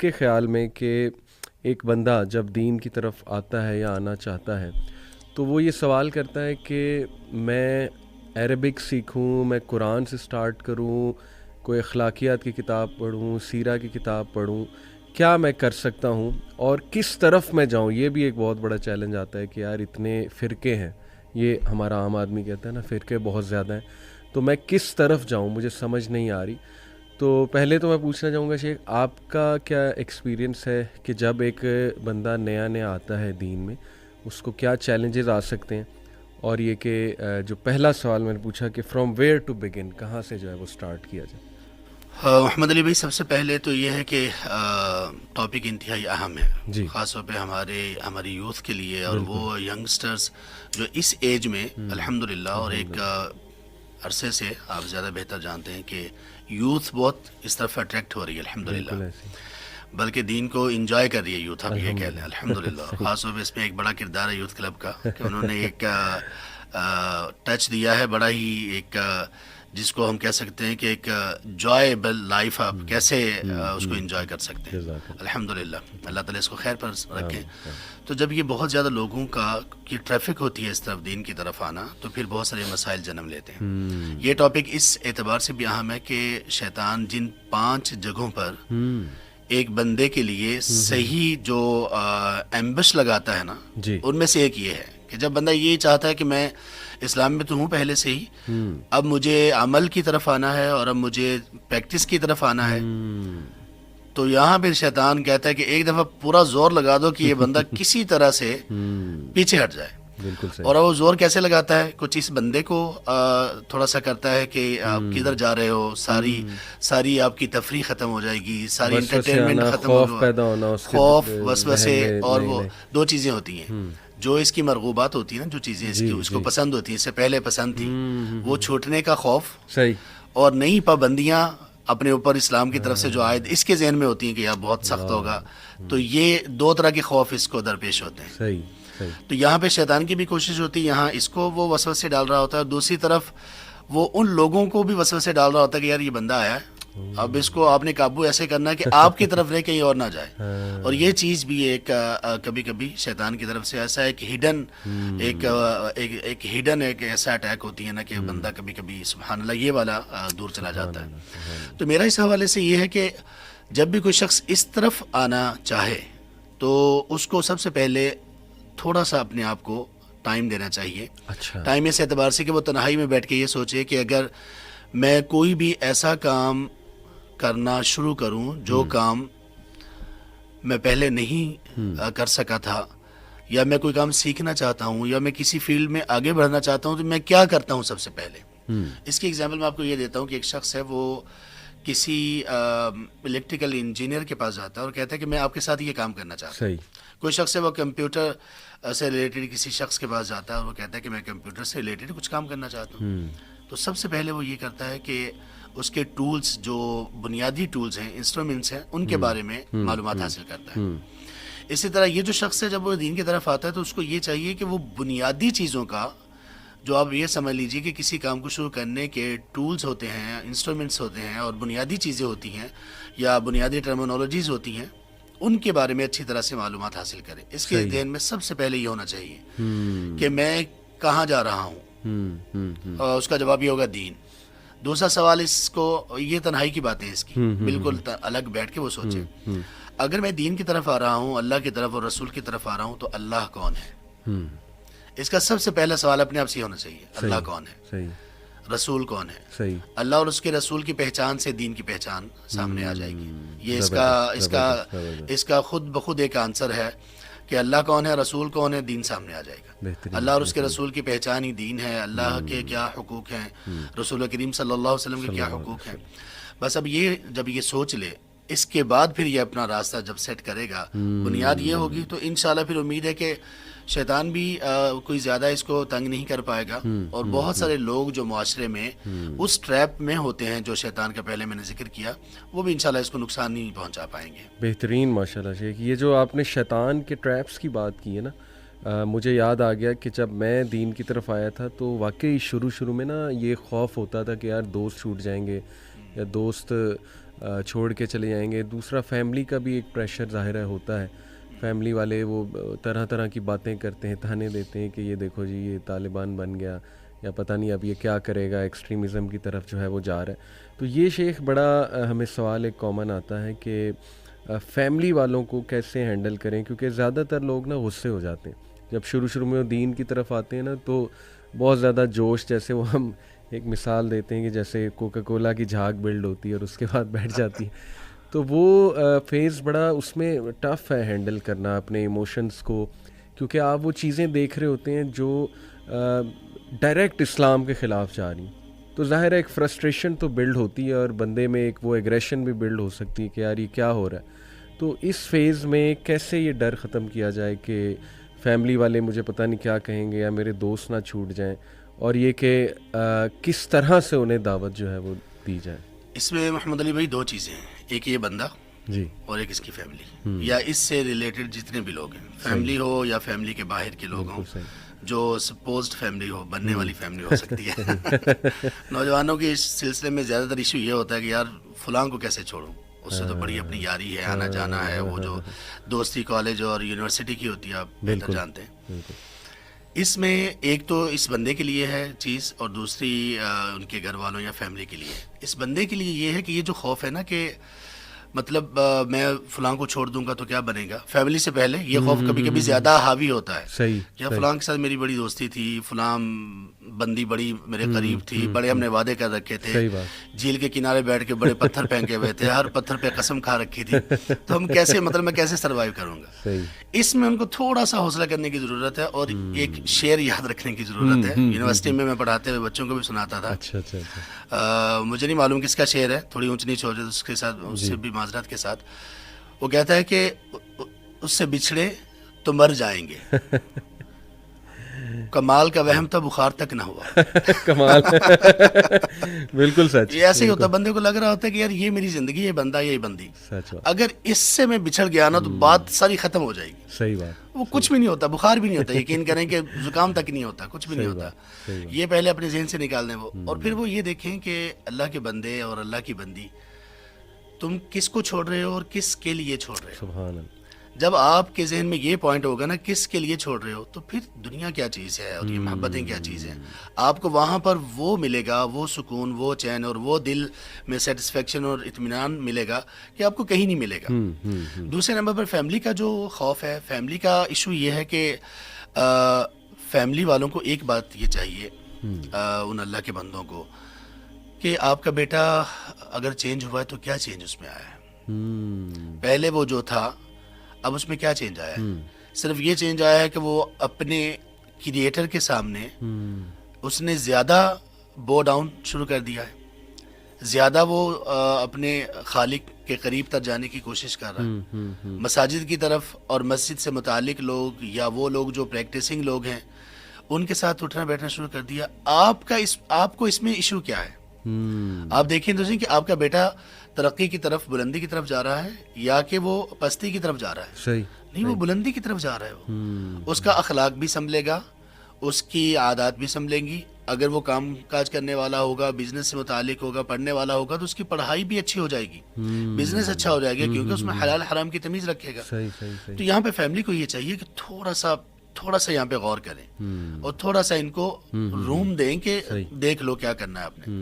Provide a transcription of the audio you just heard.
کے خیال میں کہ ایک بندہ جب دین کی طرف آتا ہے یا آنا چاہتا ہے تو وہ یہ سوال کرتا ہے کہ میں عربک سیکھوں، میں قرآن سے سٹارٹ کروں، کوئی اخلاقیات کی کتاب پڑھوں، سیرہ کی کتاب پڑھوں، کیا میں کر سکتا ہوں اور کس طرف میں جاؤں؟ یہ بھی ایک بہت بڑا چیلنج آتا ہے کہ یار اتنے فرقے ہیں، یہ ہمارا عام آدمی کہتا ہے نا، فرقے بہت زیادہ ہیں، تو میں کس طرف جاؤں؟ مجھے سمجھ نہیں آ رہی. تو پہلے تو میں پوچھنا چاہوں گا شیخ، آپ کا کیا ایکسپیرینس ہے کہ جب ایک بندہ نیا نیا آتا ہے دین میں، اس کو کیا چیلنجز آ سکتے ہیں؟ اور یہ کہ جو پہلا سوال میں نے پوچھا کہ فرام ویئر ٹو بگن، کہاں سے جو ہے وہ سٹارٹ کیا جائے؟ محمد علی بھائی، سب سے پہلے تو یہ ہے کہ ٹاپک انتہائی اہم ہے، جی خاص طور پہ ہماری یوتھ کے لیے، اور بالکل. وہ ینگسٹرز جو اس ایج میں الحمدللہ، اور ایک عرصے سے آپ زیادہ بہتر جانتے ہیں کہ یوتھ بہت اس طرف اٹریکٹ ہو رہی ہے الحمدللہ، بالکل ایسے بلکہ دین کو انجوائے کر رہی ہے یوتھ، آپ یہ کہہ لیں الحمدللہ. الحمدللہ. صحیح. خاص طور پہ اس میں ایک بڑا کردار ہے یوتھ کلب کا کہ انہوں نے ایک ٹچ دیا ہے بڑا ہی، ایک جس کو ہم کہہ سکتے ہیں کہ ایک جوائبل لائف آپ کیسے اس کو انجوائے کر سکتے ہیں. جزاک اللہ. الحمدللہ، اللہ تعالیٰ اس کو خیر پر رکھیں. آمین. تو جب یہ بہت زیادہ لوگوں کی ٹریفک ہوتی ہے اس طرف دین کی طرف آنا، تو پھر بہت سارے مسائل جنم لیتے ہیں. یہ ٹاپک اس اعتبار سے بھی اہم ہے کہ شیطان جن 5 جگہوں پر ایک بندے کے لیے صحیح جو ایمبش لگاتا ہے نا، جی ان میں سے ایک یہ ہے کہ جب بندہ یہ چاہتا ہے کہ میں اسلام میں تو ہوں پہلے سے ہی، اب مجھے عمل کی طرف آنا ہے اور اب مجھے پریکٹس کی طرف آنا ہے، تو یہاں پھر شیطان کہتا ہے کہ ایک دفعہ پورا زور لگا دو کہ یہ بندہ کسی طرح سے پیچھے ہٹ جائے. بالکل صحیح. اور وہ زور کیسے لگاتا ہے؟ کچھ اس بندے کو تھوڑا سا کرتا ہے کہ آپ کدھر جا رہے ہو، ساری آپ کی تفریح ختم ہو جائے گی، ساری انٹرٹینمنٹ ختم ہو خوف پیدا ہونا، اس کے خوف، وسوسے، ذہن میں اور نئی وہ نئی. 2 چیزیں ہوتی ہیں جو اس کی مرغوبات ہوتی ہیں نا، جو چیزیں اس کو پسند ہوتی ہیں، اس سے پہلے پسند تھی، وہ چھوٹنے کا خوف، صحیح. اور نئی پابندیاں اپنے اوپر اسلام کی طرف سے جو عائد اس کے ذہن میں ہوتی ہیں کہ یار بہت سخت ہوگا. تو یہ 2 طرح کے خوف اس کو درپیش ہوتے ہیں. صحیح صحیح. تو یہاں پہ شیطان کی بھی کوشش ہوتی ہے، یہاں اس کو وہ وسوسے ڈال رہا ہوتا ہے، اور دوسری طرف وہ ان لوگوں کو بھی وسوسے ڈال رہا ہوتا ہے کہ یار یہ بندہ آیا ہے، اب اس کو آپ نے قابو ایسے کرنا ہے کہ آپ کی طرف رہے، کہیں اور نہ جائے. اور یہ چیز بھی ایک کبھی کبھی شیطان کی طرف سے ایسا ایک ہڈن ایک ایسا اٹیک ہوتی ہے نا کہ بندہ کبھی کبھی سبحان اللہ یہ والا دور چلا جاتا ہے. تو میرا اس حوالے سے یہ ہے کہ جب بھی کوئی شخص اس طرف آنا چاہے تو اس کو سب سے پہلے تھوڑا سا اپنے آپ کو ٹائم دینا چاہیے. اچھا. ٹائم اس اعتبار سے کہ وہ تنہائی میں بیٹھ کے یہ سوچے کہ اگر میں کوئی بھی ایسا کام کرنا شروع کروں جو کام میں پہلے نہیں کر سکا تھا، یا میں کوئی کام سیکھنا چاہتا ہوں، یا میں کسی فیلڈ میں آگے بڑھنا چاہتا ہوں، تو میں کیا کرتا ہوں سب سے پہلے. اس کی ایگزامپل میں آپ کو یہ دیتا ہوں کہ ایک شخص ہے، وہ کسی الیکٹریکل انجینئر کے پاس جاتا ہے اور کہتا ہے کہ میں آپ کے ساتھ یہ کام کرنا چاہتا ہوں. کوئی شخص ہے، وہ کمپیوٹر سے ریلیٹڈ کسی شخص کے پاس جاتا ہے اور وہ کہتا ہے کہ میں کمپیوٹر سے ریلیٹڈ کچھ کام کرنا چاہتا ہوں. تو سب سے پہلے وہ یہ کرتا ہے کہ اس کے ٹولز، جو بنیادی ٹولز ہیں، انسٹرومنٹس ہیں، ان کے بارے میں معلومات حاصل کرتا ہے. اسی طرح یہ جو شخص ہے، جب وہ دین کی طرف آتا ہے تو اس کو یہ چاہیے کہ وہ بنیادی چیزوں کا، جو آپ یہ سمجھ لیجئے کہ کسی کام کو شروع کرنے کے ٹولز ہوتے ہیں، انسٹرومنٹس ہوتے ہیں، اور بنیادی چیزیں ہوتی ہیں یا بنیادی ٹرمینالوجیز ہوتی ہیں، ان کے بارے میں اچھی طرح سے معلومات حاصل کرے. اس کے ذہن میں سب سے پہلے یہ ہونا چاہیے کہ میں کہاں جا رہا ہوں. اور اس کا جواب یہ ہوگا دین. دوسرا سوال اس کو، یہ تنہائی کی باتیں اس کی بالکل الگ بیٹھ کے وہ سوچے، اگر میں دین کی طرف آ رہا ہوں، اللہ کی طرف اور رسول کی طرف آ رہا ہوں، تو اللہ کون ہے؟ اس کا سب سے پہلا سوال اپنے آپ سے ہونا چاہیے. اللہ کون ہے؟ رسول کون ہے؟ اللہ اور اس کے رسول کی پہچان سے دین کی پہچان سامنے آ جائے گی. یہ اس کا خود بخود ایک آنسر ہے کہ اللہ کون ہے، رسول کون ہے، دین سامنے آ جائے گا. اللہ اور اس کے رسول کی پہچان ہی دین ہے. اللہ کے کیا حقوق ہیں، رسول کریم صلی اللہ علیہ وسلم کے کیا حقوق ہیں. بس اب یہ جب یہ سوچ لے، اس کے بعد پھر یہ اپنا راستہ جب سیٹ کرے گا، بنیاد یہ ہوگی، تو انشاءاللہ پھر امید ہے کہ شیطان بھی کوئی زیادہ اس کو تنگ نہیں کر پائے گا. اور بہت سارے لوگ جو معاشرے میں اس ٹریپ میں ہوتے ہیں جو شیطان کا پہلے میں نے ذکر کیا، وہ بھی انشاءاللہ اس کو نقصان نہیں پہنچا پائیں گے. بہترین، ماشاءاللہ شیخ. یہ جو آپ نے شیطان کے ٹریپس کی بات کی ہے نا، مجھے یاد آ گیا کہ جب میں دین کی طرف آیا تھا تو واقعی شروع میں نا یہ خوف ہوتا تھا کہ یار دوست چھوٹ جائیں گے، یا دوست چھوڑ کے چلے جائیں گے. دوسرا فیملی کا بھی ایک پریشر ظاہر ہے ہوتا ہے. فیملی والے وہ طرح طرح کی باتیں کرتے ہیں, تانے دیتے ہیں کہ یہ دیکھو جی یہ طالبان بن گیا, یا پتہ نہیں اب یہ کیا کرے گا, ایکسٹریمزم کی طرف جو ہے وہ جا رہا ہے. تو یہ شیخ بڑا ہمیں سوال ایک کامن آتا ہے کہ فیملی والوں کو کیسے ہینڈل کریں, کیونکہ زیادہ تر لوگ نا غصے ہو جاتے ہیں جب شروع میں وہ دین کی طرف آتے ہیں نا, تو بہت زیادہ جوش, جیسے وہ ہم ایک مثال دیتے ہیں کہ جیسے کوکا کولا کی جھاگ بلڈ ہوتی ہے اور اس کے بعد بیٹھ جاتی ہے. تو وہ فیز بڑا اس میں ٹف ہے ہینڈل کرنا اپنے ایموشنس کو, کیونکہ آپ وہ چیزیں دیکھ رہے ہوتے ہیں جو ڈائریکٹ اسلام کے خلاف جا رہی ہیں. تو ظاہر ہے ایک فرسٹریشن تو بلڈ ہوتی ہے اور بندے میں ایک وہ ایگریشن بھی بلڈ ہو سکتی ہے کہ یار یہ کیا ہو رہا ہے. تو اس فیز میں کیسے یہ ڈر ختم کیا جائے کہ فیملی والے مجھے پتہ نہیں کیا کہیں گے یا میرے دوست نہ چھوٹ جائیں, اور یہ کہ کس طرح سے انہیں دعوت جو ہے وہ دی جائے؟ اس میں محمد علی بھائی دو چیزیں ہیں, ایک یہ بندہ جی اور ایک اس کی فیملی, یا اس سے ریلیٹڈ جتنے بھی لوگ ہیں, فیملی ہو یا فیملی کے باہر کے لوگ ہوں, جو سپوزڈ فیملی ہو, بننے والی فیملی ہو سکتی ہے. نوجوانوں کے اس سلسلے میں زیادہ تر ایشو یہ ہوتا ہے کہ یار فلاں کو کیسے چھوڑوں, اس سے تو بڑی اپنی یاری ہے, آنا جانا ہے, وہ جو دوستی کالج اور یونیورسٹی کی ہوتی ہے آپ بہتر جانتے ہیں. اس میں ایک تو اس بندے کے لیے ہے چیز, اور دوسری ان کے گھر والوں یا فیملی کے لیے. اس بندے کے لیے یہ ہے کہ یہ جو خوف ہے نا کہ مطلب میں فلاں کو چھوڑ دوں گا تو کیا بنے گا, فیملی سے پہلے یہ خوف کبھی کبھی زیادہ حاوی ہوتا ہے. صحیح, یا فلاں کے ساتھ میری بڑی دوستی تھی, فلاں بندی بڑی میرے قریب تھی, بڑے ہم نے وعدے کر رکھے تھے, جھیل کے کنارے بیٹھ کے بڑے پتھر پھینکے ہوئے تھے, ہر پتھر پہ قسم کھا رکھی تھی, تو ہم کیسے مطلب میں کیسے سروائیو کروں گا. اس میں ان کو تھوڑا سا حوصلہ کرنے کی ضرورت ہے, اور ایک شعر یاد رکھنے کی ضرورت ہے. یونیورسٹی میں پڑھاتے ہوئے بچوں کو بھی سناتا تھا, مجھے نہیں معلوم کس کا شعر ہے, تھوڑی اونچ نیچ ہو جائے اس کے ساتھ, اس سے بھی معذرت کے ساتھ. وہ کہتا ہے کہ اس سے بچھڑے تو مر جائیں گے, کمال کا وہم تھا بخار تک نہ ہوا. کمال, بالکل سچ. یہ ایسے ہی ہوتا ہے, بندے کو لگ رہا ہوتا ہے کہ یار یہ میری زندگی, یہ بندہ, یہ بندی, اگر اس سے میں بچھڑ گیا نا تو بات ساری ختم ہو جائے گی. صحیح بات. وہ کچھ بھی نہیں ہوتا, بخار بھی نہیں ہوتا, یقین کریں کہ زکام تک نہیں ہوتا, کچھ بھی نہیں ہوتا. یہ پہلے اپنے ذہن سے نکال دیں وہ, اور پھر وہ یہ دیکھیں کہ اللہ کے بندے اور اللہ کی بندی, تم کس کو چھوڑ رہے ہو اور کس کے لیے چھوڑ رہے ہو. سبحان اللہ. جب آپ کے ذہن میں یہ پوائنٹ ہوگا نا کس کے لیے چھوڑ رہے ہو, تو پھر دنیا کیا چیز ہے اور یہ محبتیں کیا چیز ہیں. آپ کو وہاں پر وہ ملے گا, وہ سکون, وہ چین, اور وہ دل میں سیٹسفیکشن اور اطمینان ملے گا کہ آپ کو کہیں نہیں ملے گا. دوسرے نمبر پر فیملی کا جو خوف ہے, فیملی کا ایشو یہ ہے کہ فیملی والوں کو ایک بات یہ چاہیے, ان اللہ کے بندوں کو, کہ آپ کا بیٹا اگر چینج ہوا ہے تو کیا چینج اس میں آیا ہے. پہلے وہ جو تھا, اب اس میں کیا چینج آیا ہے. صرف یہ چینج آیا ہے کہ وہ اپنے کریٹر کے سامنے اس نے زیادہ بو ڈاؤن شروع کر دیا ہے, زیادہ وہ اپنے خالق کے قریب تر جانے کی کوشش کر رہا ہے. مساجد کی طرف اور مسجد سے متعلق لوگ یا وہ لوگ جو پریکٹسنگ لوگ ہیں ان کے ساتھ اٹھنا بیٹھنا شروع کر دیا. آپ کو اس میں ایشو کیا ہے؟ آپ دیکھیں تو کہ آپ کا بیٹا ترقی کی طرف, بلندی کی طرف جا رہا ہے, یا کہ وہ پستی کی طرف جا رہا ہے. صحیح نہیں, وہ بلندی کی طرف جا رہا ہے. وہ اس کا اخلاق بھی سنبھلے گا, اس کی عادات بھی سنبھلیں گی. اگر وہ کام کاج کرنے والا ہوگا, بزنس سے متعلق ہوگا, پڑھنے والا ہوگا, تو اس کی پڑھائی بھی اچھی ہو جائے گی, بزنس اچھا ہو جائے گا, کیونکہ اس میں حلال حرام کی تمیز رکھے گا. تو یہاں پہ فیملی کو یہ چاہیے کہ تھوڑا سا یہاں پہ غور کریں, اور تھوڑا سا ان کو روم دیں کہ دیکھ لو کیا کرنا ہے آپ نے.